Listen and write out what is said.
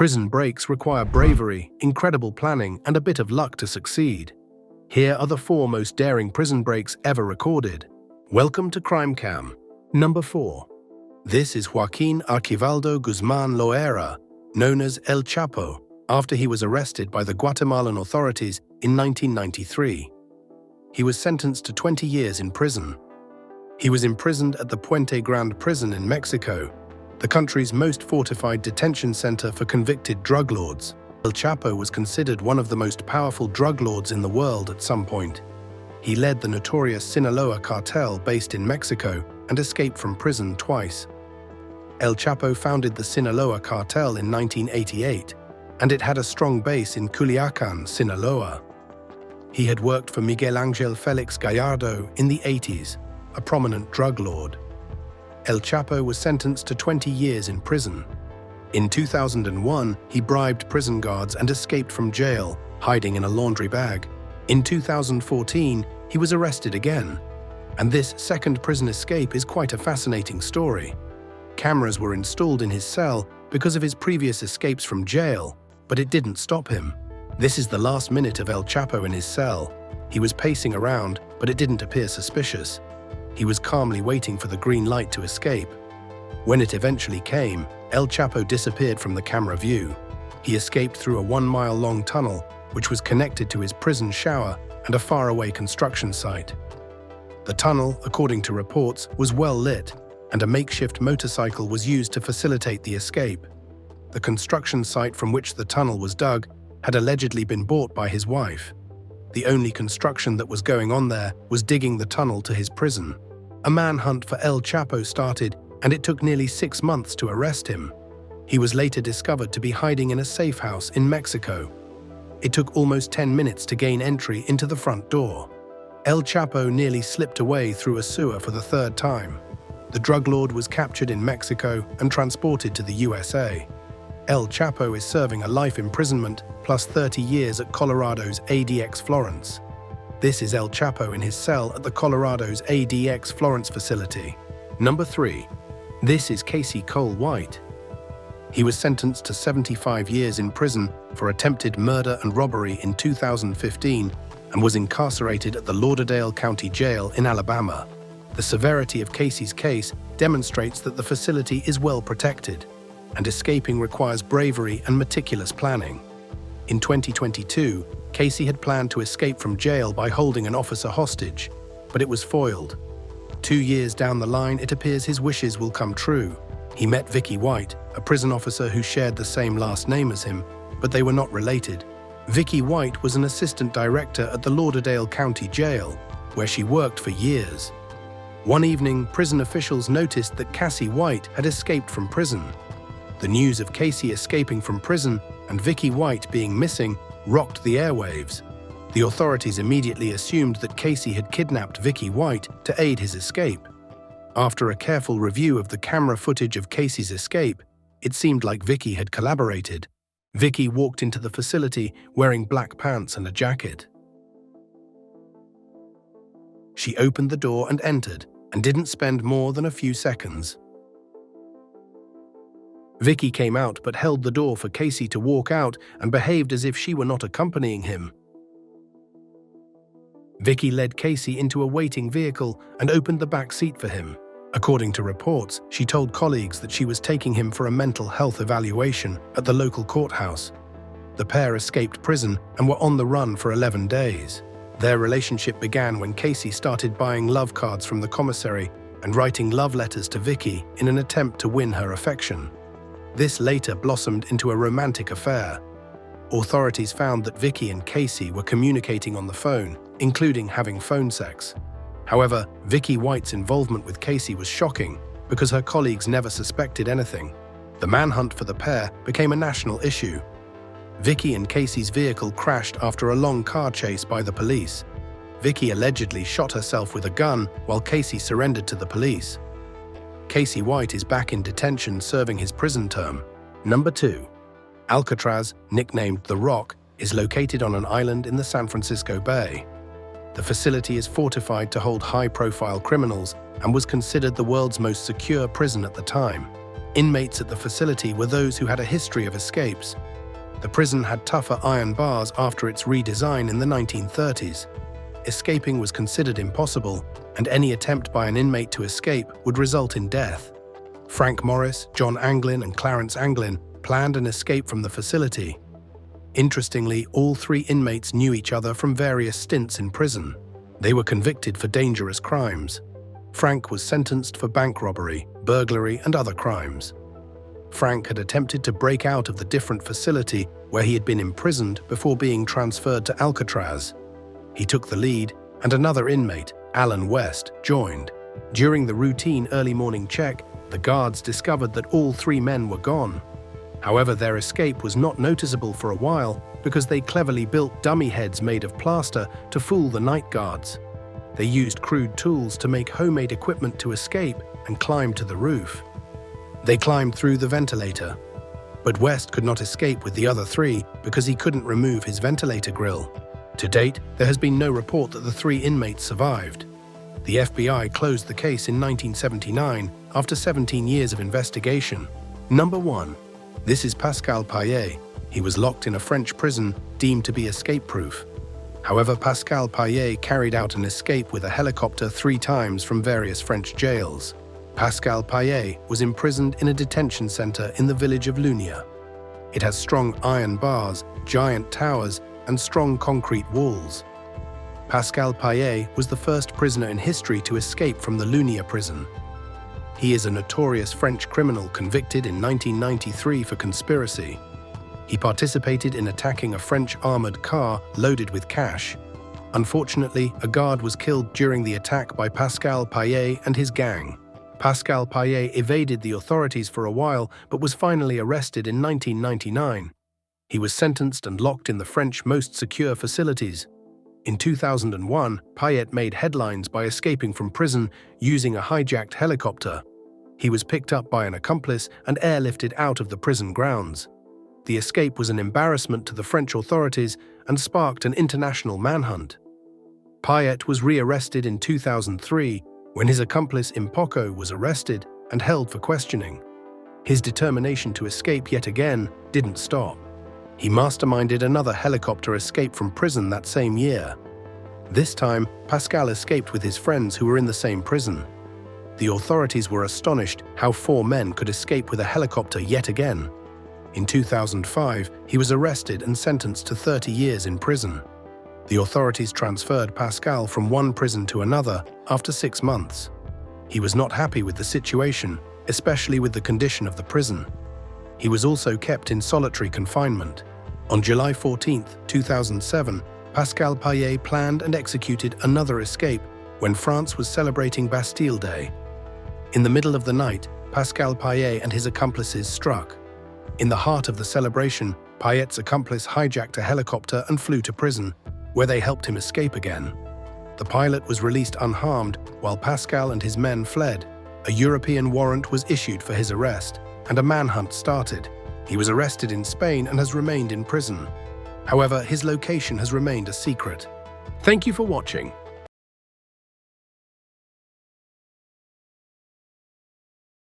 Prison breaks require bravery, incredible planning, and a bit of luck to succeed. Here are the 4 most daring prison breaks ever recorded. Welcome to Crime Cam. Number 4. This is Joaquin Archivaldo Guzman Loera, known as El Chapo, after he was arrested by the Guatemalan authorities in 1993. He was sentenced to 20 years in prison. He was imprisoned at the Puente Grande prison in Mexico, the country's most fortified detention center for convicted drug lords. El Chapo was considered one of the most powerful drug lords in the world at some point. He led the notorious Sinaloa cartel based in Mexico and escaped from prison twice. El Chapo founded the Sinaloa cartel in 1988, and it had a strong base in Culiacan, Sinaloa. He had worked for Miguel Ángel Félix Gallardo in the 80s, a prominent drug lord. El Chapo was sentenced to 20 years in prison. In 2001, he bribed prison guards and escaped from jail, hiding in a laundry bag. In 2014, he was arrested again. And this second prison escape is quite a fascinating story. Cameras were installed in his cell because of his previous escapes from jail, but it didn't stop him. This is the last minute of El Chapo in his cell. He was pacing around, but it didn't appear suspicious. He was calmly waiting for the green light to escape. When it eventually came, El Chapo disappeared from the camera view. He escaped through a 1-mile-long tunnel, which was connected to his prison shower and a faraway construction site. The tunnel, according to reports, was well lit, and a makeshift motorcycle was used to facilitate the escape. The construction site from which the tunnel was dug had allegedly been bought by his wife. The only construction that was going on there was digging the tunnel to his prison. A manhunt for El Chapo started, and it took nearly 6 months to arrest him. He was later discovered to be hiding in a safe house in Mexico. It took almost 10 minutes to gain entry into the front door. El Chapo nearly slipped away through a sewer for the 3rd time. The drug lord was captured in Mexico and transported to the USA. El Chapo is serving a life imprisonment plus 30 years at Colorado's ADX Florence. This is El Chapo in his cell at the Colorado's ADX Florence facility. Number 3. This is Casey Cole White. He was sentenced to 75 years in prison for attempted murder and robbery in 2015 and was incarcerated at the Lauderdale County Jail in Alabama. The severity of Casey's case demonstrates that the facility is well protected, and escaping requires bravery and meticulous planning. In 2022, Casey had planned to escape from jail by holding an officer hostage, but it was foiled. 2 years down the line, it appears his wishes will come true. He met Vicky White, a prison officer who shared the same last name as him, but they were not related. Vicky White was an assistant director at the Lauderdale County Jail, where she worked for years. One evening, prison officials noticed that Cassie White had escaped from prison. The news of Casey escaping from prison and Vicky White being missing rocked the airwaves. The authorities immediately assumed that Casey had kidnapped Vicky White to aid his escape. After a careful review of the camera footage of Casey's escape, it seemed like Vicky had collaborated. Vicky walked into the facility wearing black pants and a jacket. She opened the door and entered, and didn't spend more than a few seconds. Vicky came out but held the door for Casey to walk out and behaved as if she were not accompanying him. Vicky led Casey into a waiting vehicle and opened the back seat for him. According to reports, she told colleagues that she was taking him for a mental health evaluation at the local courthouse. The pair escaped prison and were on the run for 11 days. Their relationship began when Casey started buying love cards from the commissary and writing love letters to Vicky in an attempt to win her affection. This later blossomed into a romantic affair. Authorities found that Vicky and Casey were communicating on the phone, including having phone sex. However, Vicky White's involvement with Casey was shocking because her colleagues never suspected anything. The manhunt for the pair became a national issue. Vicky and Casey's vehicle crashed after a long car chase by the police. Vicky allegedly shot herself with a gun while Casey surrendered to the police. Casey White is back in detention serving his prison term. Number 2. Alcatraz, nicknamed The Rock, is located on an island in the San Francisco Bay. The facility is fortified to hold high-profile criminals and was considered the world's most secure prison at the time. Inmates at the facility were those who had a history of escapes. The prison had tougher iron bars after its redesign in the 1930s. Escaping was considered impossible, and any attempt by an inmate to escape would result in death. Frank Morris, John Anglin, and Clarence Anglin planned an escape from the facility. Interestingly, all three inmates knew each other from various stints in prison. They were convicted for dangerous crimes. Frank was sentenced for bank robbery, burglary, and other crimes. Frank had attempted to break out of the different facility where he had been imprisoned before being transferred to Alcatraz. He took the lead, and another inmate, Alan West, joined. During the routine early morning check, the guards discovered that all three men were gone. However, their escape was not noticeable for a while because they cleverly built dummy heads made of plaster to fool the night guards. They used crude tools to make homemade equipment to escape and climb to the roof. They climbed through the ventilator. But West could not escape with the other three because he couldn't remove his ventilator grill. To date, there has been no report that the three inmates survived. The FBI closed the case in 1979 after 17 years of investigation. Number 1. This is Pascal Paillet. He was locked in a French prison deemed to be escape-proof. However, Pascal Paillet carried out an escape with a helicopter 3 times from various French jails. Pascal Paillet was imprisoned in a detention center in the village of Lunia. It has strong iron bars, giant towers, and strong concrete walls. Pascal Paillet was the first prisoner in history to escape from the Lunia prison. He is a notorious French criminal convicted in 1993 for conspiracy. He participated in attacking a French armored car loaded with cash. Unfortunately, a guard was killed during the attack by Pascal Paillet and his gang. Pascal Paillet evaded the authorities for a while but was finally arrested in 1999. He was sentenced and locked in the French most secure facilities. In 2001, Paillet made headlines by escaping from prison using a hijacked helicopter. He was picked up by an accomplice and airlifted out of the prison grounds. The escape was an embarrassment to the French authorities and sparked an international manhunt. Paillet was re-arrested in 2003 when his accomplice Impoko was arrested and held for questioning. His determination to escape yet again didn't stop. He masterminded another helicopter escape from prison that same year. This time, Pascal escaped with his friends who were in the same prison. The authorities were astonished how 4 men could escape with a helicopter yet again. In 2005, he was arrested and sentenced to 30 years in prison. The authorities transferred Pascal from one prison to another after 6 months. He was not happy with the situation, especially with the condition of the prison. He was also kept in solitary confinement. On July 14, 2007, Pascal Paillet planned and executed another escape when France was celebrating Bastille Day. In the middle of the night, Pascal Paillet and his accomplices struck. In the heart of the celebration, Paillet's accomplice hijacked a helicopter and flew to prison, where they helped him escape again. The pilot was released unharmed while Pascal and his men fled. A European warrant was issued for his arrest, and a manhunt started. He was arrested in Spain and has remained in prison. However, his location has remained a secret. Thank you for watching.